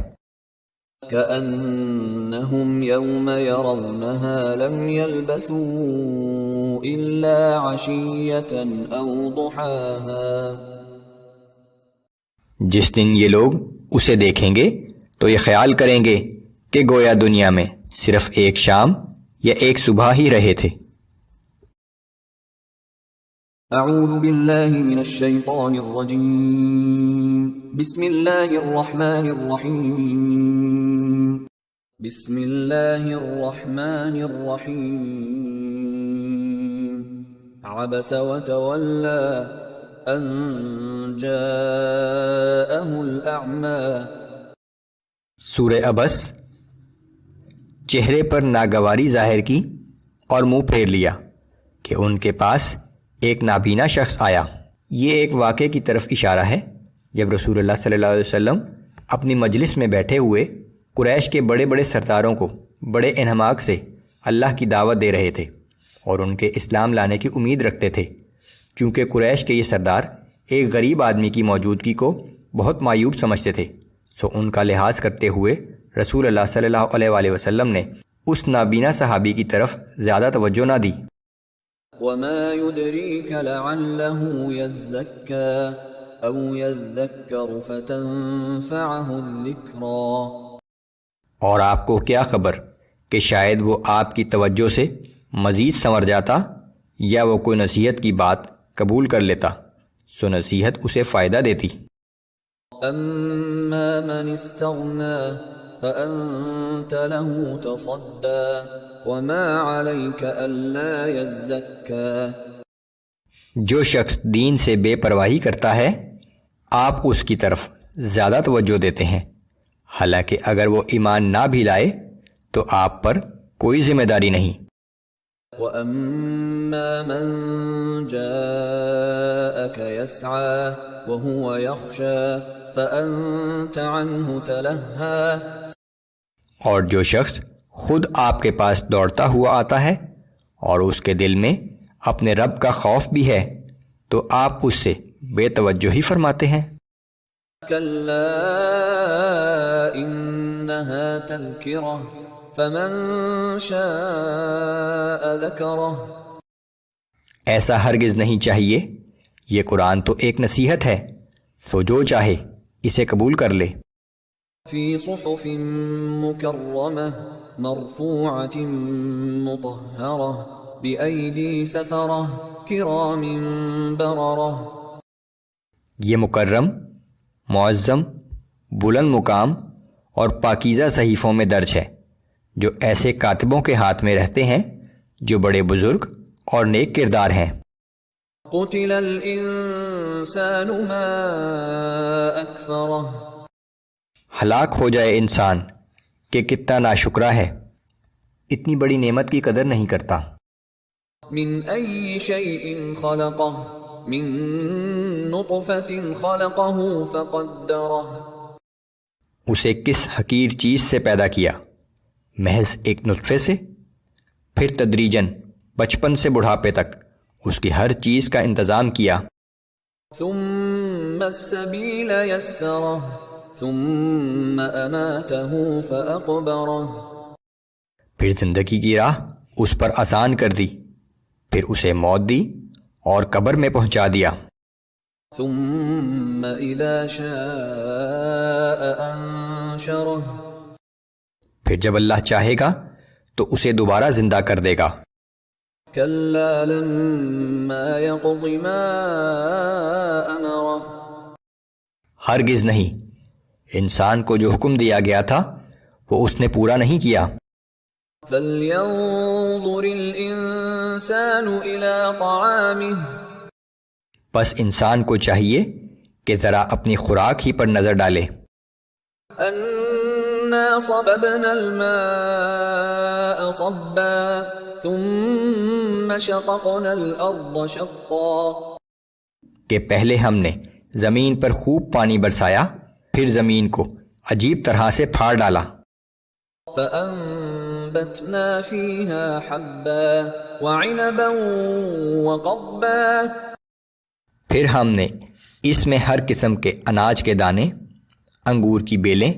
كأنهم يوم يرونها لم يلبثوا إلا عشية أو ضحاها جس دن یہ لوگ اسے دیکھیں گے تو یہ خیال کریں گے کہ گویا دنیا میں صرف ایک شام یا ایک صبح ہی رہے تھے۔ اعوذ باللہ من الشیطان الرجیم بسم اللہ الرحمن الرحیم بسم اللہ الرحمن الرحیم عبس وتولى ان جاءه الاعمى سورہ عبس۔ چہرے پر ناگواری ظاہر کی اور منہ پھیر لیا کہ ان کے پاس ایک نابینا شخص آیا۔ یہ ایک واقعے کی طرف اشارہ ہے جب رسول اللہ صلی اللہ علیہ وسلم اپنی مجلس میں بیٹھے ہوئے قریش کے بڑے بڑے سرداروں کو بڑے انہماک سے اللہ کی دعوت دے رہے تھے اور ان کے اسلام لانے کی امید رکھتے تھے۔ چونکہ قریش کے یہ سردار ایک غریب آدمی کی موجودگی کو بہت معیوب سمجھتے تھے، سو ان کا لحاظ کرتے ہوئے رسول اللہ صلی اللہ علیہ وآلہ وسلم نے اس نابینا صحابی کی طرف زیادہ توجہ نہ دی۔ وما يدريك لعله يزكى او يذكر فتنفعه الذكرى اور آپ کو کیا خبر کہ شاید وہ آپ کی توجہ سے مزید سنور جاتا یا وہ کوئی نصیحت کی بات قبول کر لیتا، سو نصیحت اسے فائدہ دیتی۔ اما من استغنى فأنت له تصدى وما عليك ألا يزكى جو شخص دین سے بے پرواہی کرتا ہے آپ اس کی طرف زیادہ توجہ دیتے ہیں، حالانکہ اگر وہ ایمان نہ بھی لائے تو آپ پر کوئی ذمہ داری نہیں۔ وَأَمَّا مَن جَاءَكَ يَسْعَى وَهُوَ يَخْشَى فَأَنْتَ عَنْهُ تَلَهَّى اور جو شخص خود آپ کے پاس دوڑتا ہوا آتا ہے اور اس کے دل میں اپنے رب کا خوف بھی ہے تو آپ اس سے بے توجہی فرماتے ہیں۔ كَلَّا إِنَّهَا تَذْكِرَةٌ فَمَن شَاءَ ذَكَرَهُ ایسا ہرگز نہیں چاہیے، یہ قرآن تو ایک نصیحت ہے، سو جو چاہے اسے قبول کر لے۔ فی صحف مکرمہ مرفوعۃ مطہرہ بأیدی سفرہ کرام بررہ یہ مکرم، معظم، بلند مقام اور پاکیزہ صحیفوں میں درج ہے جو ایسے کاتبوں کے ہاتھ میں رہتے ہیں جو بڑے بزرگ اور نیک کردار ہیں۔ قتل الانسان ما اکفرہ ہلاک ہو جائے انسان کہ کتنا ناشکرا ہے، اتنی بڑی نعمت کی قدر نہیں کرتا۔ من ای شیء خلقہ من نطفة خلقہ فقدرہ اسے کس حقیر چیز سے پیدا کیا؟ محض ایک نطفے سے، پھر تدریجاً بچپن سے بڑھاپے تک اس کی ہر چیز کا انتظام کیا۔ ثم السبیل یسرہ ثم اماتہ فاقبرہ پھر زندگی کی راہ اس پر آسان کر دی، پھر اسے موت دی اور قبر میں پہنچا دیا۔ ثم اذا شاء انشرہ پھر جب اللہ چاہے گا تو اسے دوبارہ زندہ کر دے گا۔ کلا لما یقض ما امرہ ہرگز نہیں، انسان کو جو حکم دیا گیا تھا وہ اس نے پورا نہیں کیا۔ فَلْيَنظُرِ الْإِنسَانُ إِلَىٰ طَعَامِهِ بس انسان کو چاہیے کہ ذرا اپنی خوراک ہی پر نظر ڈالے۔ أنا صببنا الماء صبا ثم شققنا الأرض شقا کہ پہلے ہم نے زمین پر خوب پانی برسایا، پھر زمین کو عجیب طرح سے پھاڑ ڈالا، فأنبتنا فيها حبا وعنبا وقضبا پھر ہم نے اس میں ہر قسم کے اناج کے دانے، انگور کی بیلیں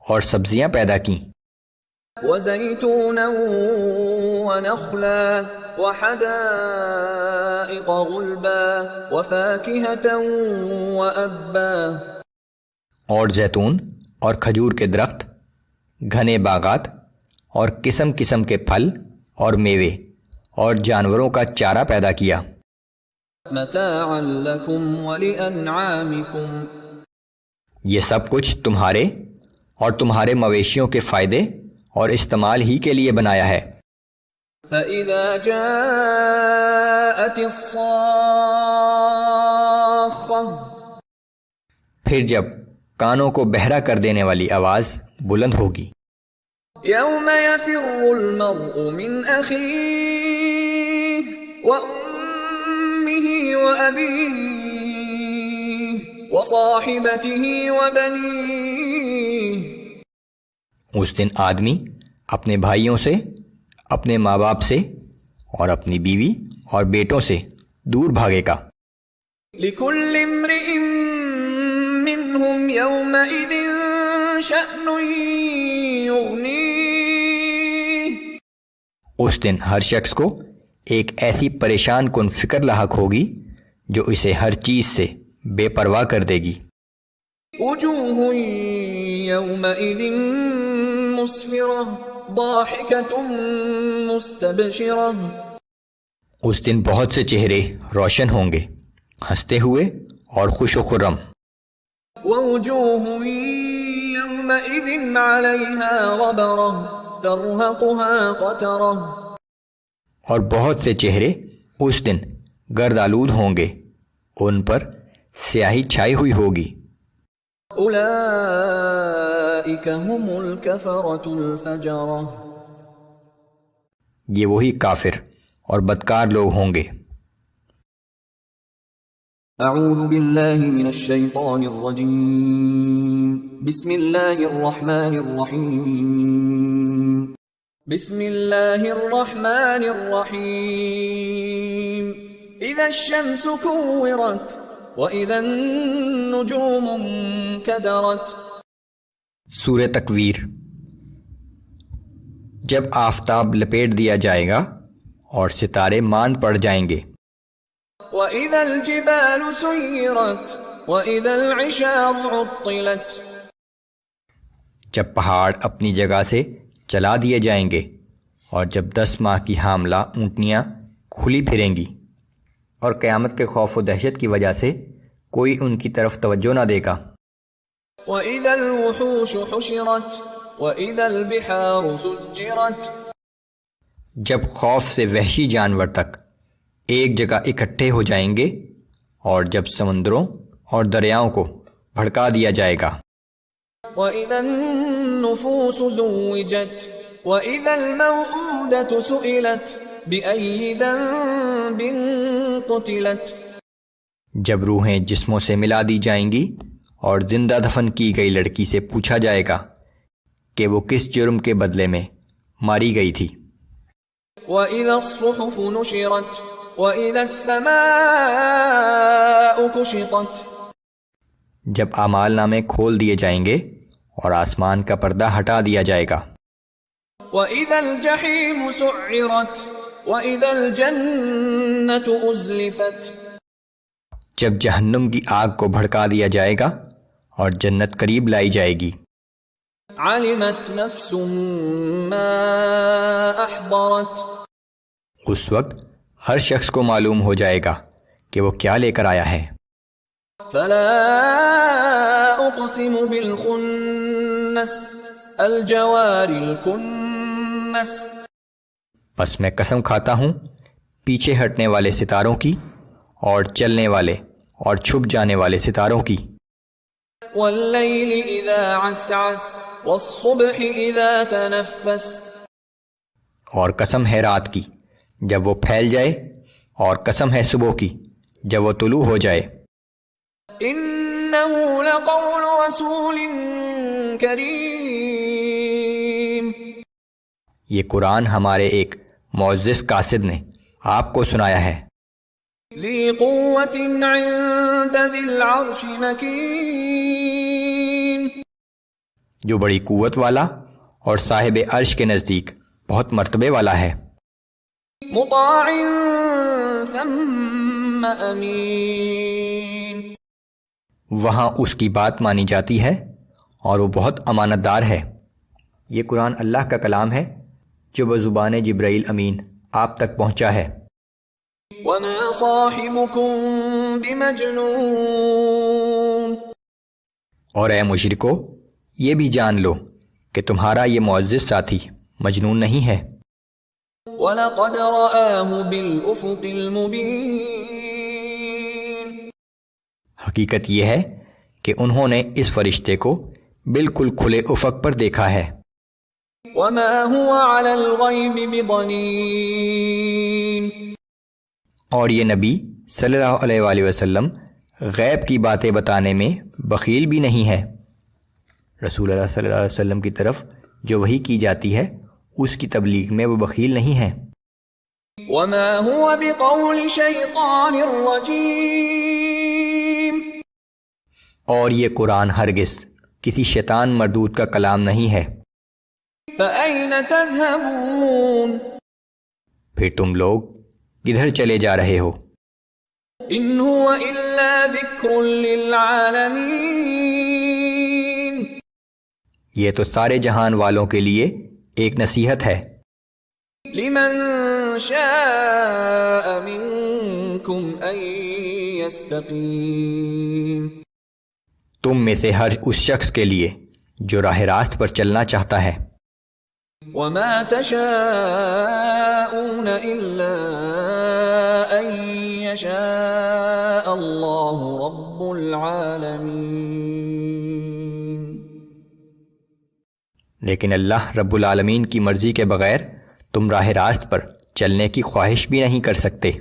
اور سبزیاں پیدا کیں، وزيتونا ونخلا وحدائق غلبا وفاكهة وأبا اور زیتون اور کھجور کے درخت، گھنے باغات اور قسم قسم کے پھل اور میوے اور جانوروں کا چارہ پیدا کیا، متاعا لكم ولأنعامكم یہ سب کچھ تمہارے اور تمہارے مویشیوں کے فائدے اور استعمال ہی کے لیے بنایا ہے۔ فإذا جاءت الصاخة پھر جب کانوں کو بہرا کر دینے والی آواز بلند ہوگی، يوم يفر المرء من أخيه وأمه وأبيه وصاحبته وبنيه اس دن آدمی اپنے بھائیوں سے، اپنے ماں باپ سے اور اپنی بیوی اور بیٹوں سے دور بھاگے گا۔ لكل امرئ منهم يومئذ شأن يغنيه اس دن ہر شخص کو ایک ایسی پریشان کن فکر لاحق ہوگی جو اسے ہر چیز سے بے پرواہ کر دے گی۔ وجوه يومئذ مسفرة ضاحكة مستبشرة اس دن بہت سے چہرے روشن ہوں گے، ہنستے ہوئے اور خوش و خرم، ووجوه يومئذ عليها غبرة ترهقها قترة اور بہت سے چہرے اس دن گرد آلود ہوں گے، ان پر سیاہی چھائی ہوئی ہوگی۔ أولئك هم الكفرة الفجرة یہ وہی کافر اور بدکار لوگ ہوں گے۔ أعوذ بالله من الشيطان الرجيم بسم الله الرحمن الرحيم بسم الله الرحمن الرحيم إذا الشمس كورت وإذا النجوم انكدرت سورہ تکویر۔ جب آفتاب لپیٹ دیا جائے گا اور ستارے ماند پڑ جائیں گے، وَإِذَا الْجِبَالُ سُيِّرَتْ وَإِذَا الْعِشَارُ عُطِّلَتْ جب پہاڑ اپنی جگہ سے چلا دیے جائیں گے اور جب 10 ماہ کی حاملہ اونٹنیاں کھلی پھریں گی اور قیامت کے خوف و دہشت کی وجہ سے کوئی ان کی طرف توجہ نہ دے گا، وَإِذَا الْوُحُوشُ حُشِرَتْ وَإِذَا الْبِحَارُ سُجِّرَتْ جب خوف سے وحشی جانور تک ایک جگہ اکٹھے ہو جائیں گے اور جب سمندروں اور دریاؤں کو بھڑکا دیا جائے گا، وَإِذَا النُّفُوسُ زُوِّجَتْ وَإِذَا الْمَوْءُودَةُ سُئِلَتْ بِأَيِّ ذَنبٍ قُتِلَتْ جب روحیں جسموں سے ملا دی جائیں گی اور زندہ دفن کی گئی لڑکی سے پوچھا جائے گا کہ وہ کس جرم کے بدلے میں ماری گئی تھی۔ وَإِذَا الصُّحُفُ نُشِرَتْ وَإِذَا السَّمَاءُ كُشِطَتْ جب اعمال نامے کھول دیے جائیں گے اور آسمان کا پردہ ہٹا دیا جائے گا، وَإِذَا الْجَحِيمُ سُعِّرَتْ وَإِذَا الْجَنَّةُ أُزْلِفَتْ جب جہنم کی آگ کو بھڑکا دیا جائے گا اور جنت قریب لائی جائے گی، عَلِمَتْ نَفْسٌ مَّا أَحْضَرَتْ اس وقت ہر شخص کو معلوم ہو جائے گا کہ وہ کیا لے کر آیا ہے۔ فَلَا أُقْسِمُ بِالْخُنَّسِ الْجَوَارِ الْكُنَّسِ بس میں قسم کھاتا ہوں پیچھے ہٹنے والے ستاروں کی اور چلنے والے اور چھپ جانے والے ستاروں کی۔ والليل إذا عسعس والصبح إذا تنفس. اور قسم ہے رات کی جب وہ پھیل جائے، اور قسم ہے صبح کی جب وہ طلوع ہو جائے. إنه لقول رسول كريم. یہ قرآن ہمارے ایک معزز قاصد نے آپ کو سنایا ہے. ذی قوة عند ذی العرش مکین. جو بڑی قوت والا اور صاحب عرش کے نزدیک بہت مرتبے والا ہے. مطاع ثم امین. وہاں اس کی بات مانی جاتی ہے اور وہ بہت امانت دار ہے. یہ قرآن اللہ کا کلام ہے جو بزبان جبرائیل امین آپ تک پہنچا ہے. وما صاحبكم بمجنون. اور اے مشرکو یہ بھی جان لو کہ تمہارا یہ معزز ساتھی مجنون نہیں ہے. وَلَقَدْ رَآهُ بِالْأُفُقِ الْمُبِينِ. حقیقت یہ ہے کہ انہوں نے اس فرشتے کو بالکل کھلے افق پر دیکھا ہے. وَمَا هُوَ عَلَى الْغَيْبِ بِضَنِينٍ. اور یہ نبی صلی اللہ علیہ وآلہ وسلم غیب کی باتیں بتانے میں بخیل بھی نہیں ہے. رسول اللہ صلی اللہ علیہ وسلم کی طرف جو وحی کی جاتی ہے اس کی تبلیغ میں وہ بخیل نہیں ہے. وَمَا هُوَ بِقَوْلِ شَيْطَانٍ رَّجِيمٍ. اور یہ قرآن ہرگز کسی شیطان مردود کا کلام نہیں ہے. فَأَيْنَ تَذْهَبُونَ. پھر تم لوگ کدھر چلے جا رہے ہو؟ إِنْ هُوَ إِلَّا ذِكْرٌ لِّلْعَالَمِينَ. یہ تو سارے جہان والوں کے لیے ایک نصیحت ہے. لِمَن شَاءَ مِنكُمْ أَن يَسْتَقِيمَ. تم میں سے ہر اس شخص کے لیے جو راہ راست پر چلنا چاہتا ہے. وَمَا تَشَاءُونَ إِلَّا أَن يَشَاءَ اللَّهُ رَبُّ الْعَالَمِينَ. لیکن اللہ رب العالمین کی مرضی کے بغیر تم راہ راست پر چلنے کی خواہش بھی نہیں کر سکتے.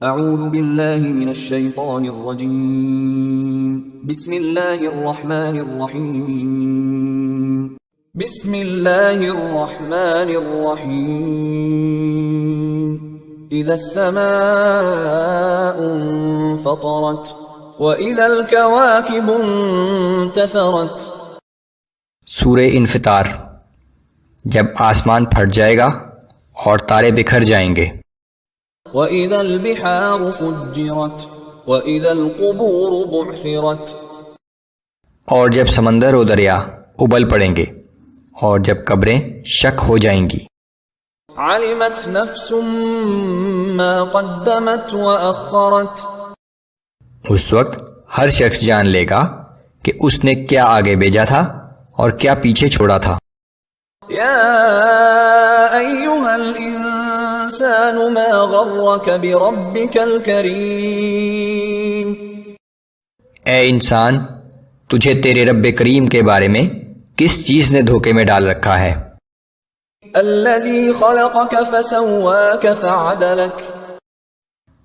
اعوذ باللہ من الشیطان الرجیم. بسم اللہ الرحمن الرحیم. بسم اللہ الرحمن الرحیم. اذا السماء انفطرت واذا الكواكب انتثرت. سورہ انفطار. جب آسمان پھٹ جائے گا اور تارے بکھر جائیں گے. وَإِذَا الْبِحَارُ فُجِّرَتْ وَإِذَا الْقُبُورُ بُعْثِرَتْ. اور جب سمندر و دریا ابل پڑیں گے اور جب قبریں شک ہو جائیں گی. عَلِمَتْ نَفْسٌ مَّا قَدَّمَتْ وَأَخَّرَتْ. اس وقت ہر شخص جان لے گا کہ اس نے کیا آگے بھیجا تھا اور کیا پیچھے چھوڑا تھا. یا ایھا الانسان ما غرک بربک الکریم. اے انسان تجھے تیرے رب کریم کے بارے میں کس چیز نے دھوکے میں ڈال رکھا ہے؟ الذی خلقک فسواک فعدلک.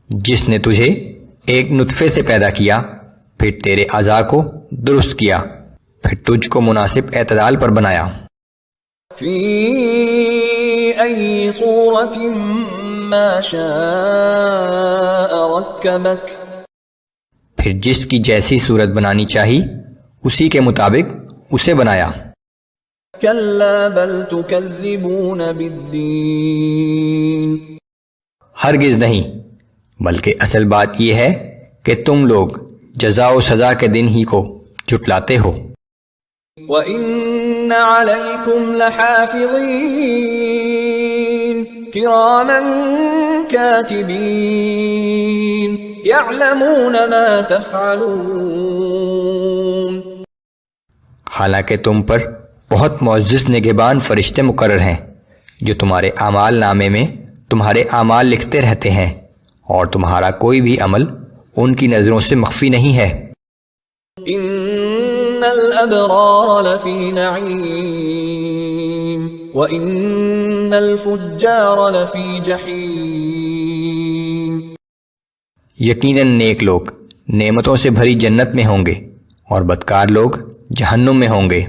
جس نے تجھے ایک نطفے سے پیدا کیا پھر تیرے اعضاء کو درست کیا پھر تجھ کو مناسب اعتدال پر بنایا. فی ای صورت ما شاء رکبک. پھر جس کی جیسی صورت بنانی چاہی اسی کے مطابق اسے بنایا. کلا بل تکذبون بالدین. ہرگز نہیں بلکہ اصل بات یہ ہے کہ تم لوگ جزا و سزا کے دن ہی کو جھٹلاتے ہو. وَإِنَّ عَلَيْكُمْ لَحَافِظِينَ كِرَامًا كَاتِبِينَ يَعْلَمُونَ مَا تَفْعَلُونَ. حالانکہ تم پر بہت معزز نگہبان فرشتے مقرر ہیں جو تمہارے اعمال نامے میں تمہارے اعمال لکھتے رہتے ہیں اور تمہارا کوئی بھی عمل ان کی نظروں سے مخفی نہیں ہے. إن الأبرار لفي نعيم وإن الفجار لفي جحيم. یقیناً نیک لوگ نعمتوں سے بھری جنت میں ہوں گے اور بدکار لوگ جہنم میں ہوں گے.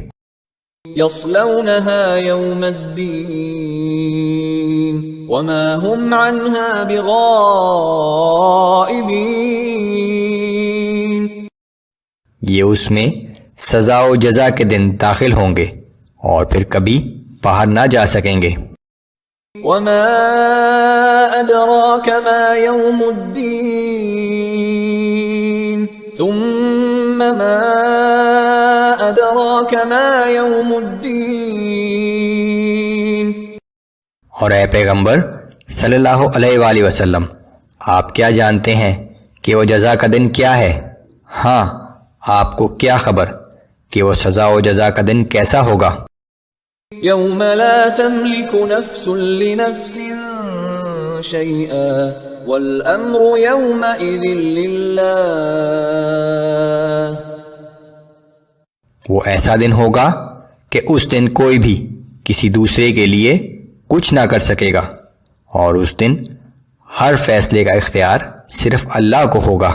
يصلونها يوم الدين وما هم عنها بغائبين. یہ اس میں سزا و جزا کے دن داخل ہوں گے اور پھر کبھی باہر نہ جا سکیں گے. وما أدراك ما يوم الدين ثم ما أدراك ما يوم الدين. اور اے پیغمبر صلی اللہ علیہ وآلہ وسلم، آپ کیا جانتے ہیں کہ وہ جزا کا دن کیا ہے؟ ہاں، آپ کو کیا خبر کہ وہ سزا و جزا کا دن کیسا ہوگا؟ يوم لا تملك نفس لنفس شيئا والأمر يومئذ لله. وہ ایسا دن ہوگا کہ اس دن کوئی بھی کسی دوسرے کے لیے کچھ نہ کر سکے گا، اور اس دن ہر فیصلے کا اختیار صرف اللہ کو ہوگا.